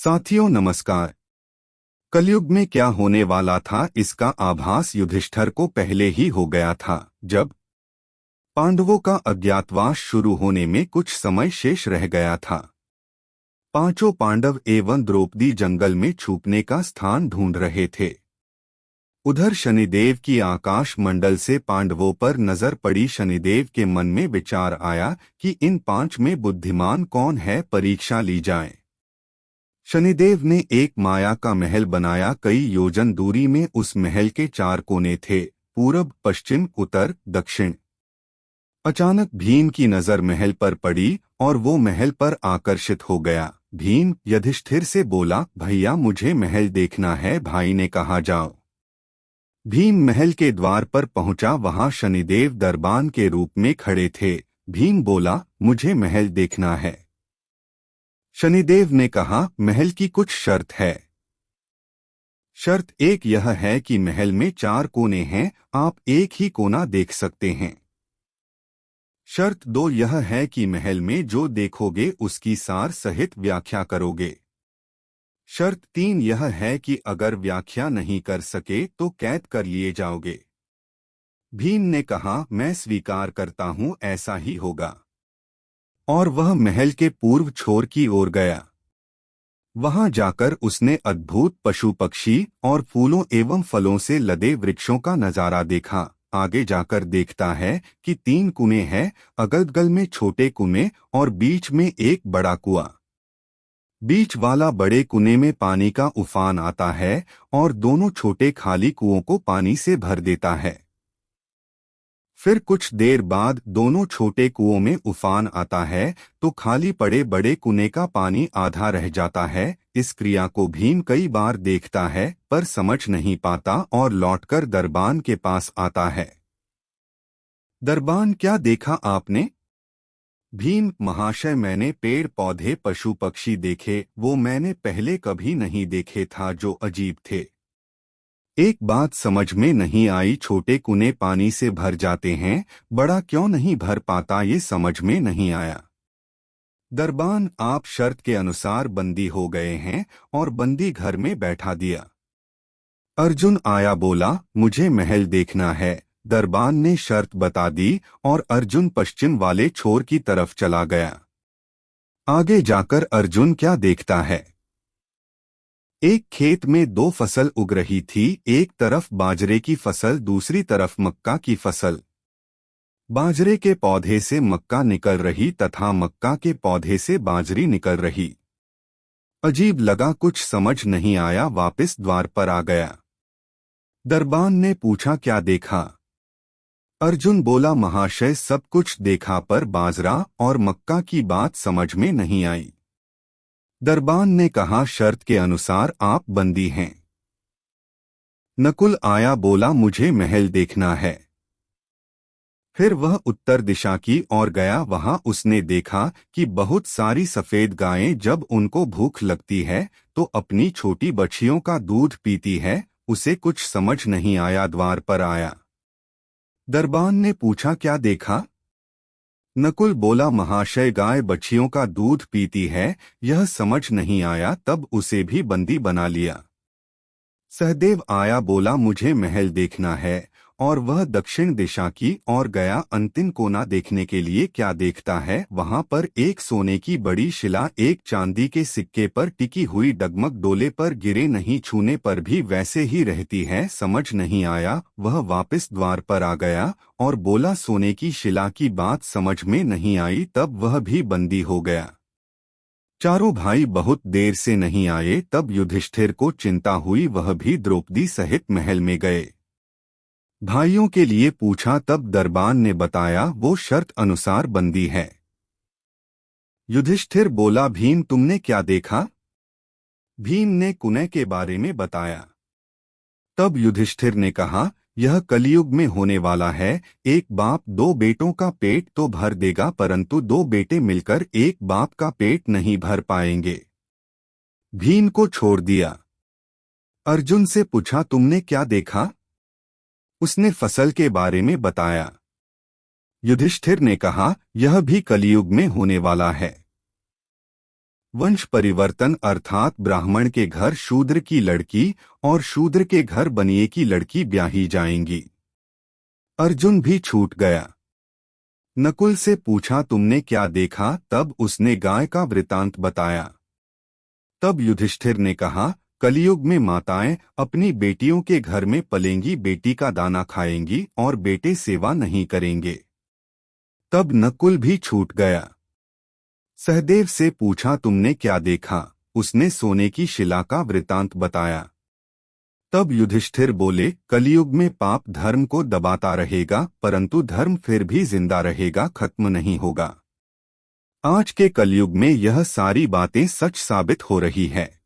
साथियों नमस्कार। कलयुग में क्या होने वाला था इसका आभास युधिष्ठिर को पहले ही हो गया था। जब पांडवों का अज्ञातवास शुरू होने में कुछ समय शेष रह गया था, पांचों पांडव एवं द्रौपदी जंगल में छुपने का स्थान ढूंढ रहे थे। उधर शनिदेव की आकाश मंडल से पांडवों पर नजर पड़ी। शनिदेव के मन में विचार आया कि इन 5 में बुद्धिमान कौन है, परीक्षा ली जाए। शनिदेव ने एक माया का महल बनाया। कई योजन दूरी में उस महल के 4 कोने थे, पूरब, पश्चिम, उत्तर, दक्षिण। अचानक भीम की नजर महल पर पड़ी और वो महल पर आकर्षित हो गया। भीम युधिष्ठिर से बोला, भैया मुझे महल देखना है। भाई ने कहा, जाओ। भीम महल के द्वार पर पहुंचा। वहां शनिदेव दरबान के रूप में खड़े थे। भीम बोला, मुझे महल देखना है। शनिदेव ने कहा, महल की कुछ शर्त है। शर्त 1 यह है कि महल में 4 कोने हैं, आप एक ही कोना देख सकते हैं। शर्त 2 यह है कि महल में जो देखोगे उसकी सार सहित व्याख्या करोगे। शर्त 3 यह है कि अगर व्याख्या नहीं कर सके तो कैद कर लिए जाओगे। भीम ने कहा, मैं स्वीकार करता हूं, ऐसा ही होगा। और वह महल के पूर्व छोर की ओर गया। वहां जाकर उसने अद्भुत पशु पक्षी और फूलों एवं फलों से लदे वृक्षों का नजारा देखा। आगे जाकर देखता है कि 3 कुएं हैं, अगल-बगल में छोटे कुएं और बीच में एक बड़ा कुआं। बीच वाला बड़े कुएं में पानी का उफान आता है और दोनों छोटे खाली कुओं को पानी से भर देता है। फिर कुछ देर बाद दोनों छोटे कुओं में उफान आता है तो खाली पड़े बड़े कुएं का पानी आधा रह जाता है। इस क्रिया को भीम कई बार देखता है पर समझ नहीं पाता और लौटकर दरबान के पास आता है। दरबान, क्या देखा आपने? भीम, महाशय मैंने पेड़ पौधे पशु पक्षी देखे, वो मैंने पहले कभी नहीं देखे था, जो अजीब थे। एक बात समझ में नहीं आई, छोटे कुएं पानी से भर जाते हैं, बड़ा क्यों नहीं भर पाता, ये समझ में नहीं आया। दरबान, आप शर्त के अनुसार बंदी हो गए हैं और बंदी घर में बैठा दिया। अर्जुन आया, बोला, मुझे महल देखना है। दरबान ने शर्त बता दी और अर्जुन पश्चिम वाले छोर की तरफ चला गया। आगे जाकर अर्जुन क्या देखता है? एक खेत में 2 फसल उग रही थी, एक तरफ बाजरे की फसल, दूसरी तरफ मक्का की फसल। बाजरे के पौधे से मक्का निकल रही तथा मक्का के पौधे से बाजरी निकल रही। अजीब लगा, कुछ समझ नहीं आया, वापस द्वार पर आ गया। दरबान ने पूछा, क्या देखा? अर्जुन बोला, महाशय सब कुछ देखा पर बाजरा और मक्का की बात समझ में नहीं आई। दरबान ने कहा, शर्त के अनुसार आप बंदी हैं। नकुल आया, बोला, मुझे महल देखना है। फिर वह उत्तर दिशा की ओर गया। वहां उसने देखा कि बहुत सारी सफेद गायें जब उनको भूख लगती है तो अपनी छोटी बछियों का दूध पीती है। उसे कुछ समझ नहीं आया, द्वार पर आया। दरबान ने पूछा, क्या देखा? नकुल बोला, महाशय गाय बछियों का दूध पीती है, यह समझ नहीं आया, तब उसे भी बंदी बना लिया। सहदेव आया, बोला, मुझे महल देखना है, और वह दक्षिण दिशा की ओर गया अंतिम कोना देखने के लिए। क्या देखता है? वहां पर एक सोने की बड़ी शिला एक चांदी के सिक्के पर टिकी हुई, डगमग डोले पर गिरे नहीं, छूने पर भी वैसे ही रहती है। समझ नहीं आया, वह वापस द्वार पर आ गया और बोला, सोने की शिला की बात समझ में नहीं आई, तब वह भी बंदी हो गया। चारों भाई बहुत देर से नहीं आए, तब युधिष्ठिर को चिंता हुई, वह भी द्रौपदी सहित महल में गए। भाइयों के लिए पूछा, तब दरबान ने बताया, वो शर्त अनुसार बंदी है। युधिष्ठिर बोला, भीम तुमने क्या देखा? भीम ने कुएं के बारे में बताया। तब युधिष्ठिर ने कहा, यह कलयुग में होने वाला है। एक बाप 2 बेटों का पेट तो भर देगा, परंतु 2 बेटे मिलकर एक बाप का पेट नहीं भर पाएंगे। भीम को छोड़ दिया। अर्जुन से पूछा, तुमने क्या देखा? उसने फसल के बारे में बताया। युधिष्ठिर ने कहा, यह भी कलयुग में होने वाला है। वंश परिवर्तन अर्थात ब्राह्मण के घर शूद्र की लड़की और शूद्र के घर बनिए की लड़की ब्याही जाएंगी। अर्जुन भी छूट गया। नकुल से पूछा तुमने क्या देखा, तब उसने गाय का वृतांत बताया। तब युधिष्ठिर ने कहा कलयुग में माताएं अपनी बेटियों के घर में पलेंगी, बेटी का दाना खाएंगी और बेटे सेवा नहीं करेंगे। तब नकुल भी छूट गया। सहदेव से पूछा तुमने क्या देखा, उसने सोने की शिला का वृतांत बताया। तब युधिष्ठिर बोले कलयुग में पाप धर्म को दबाता रहेगा, परंतु धर्म फिर भी जिंदा रहेगा, खत्म नहीं होगा। आज के कलयुग में यह सारी बातें सच साबित हो रही है।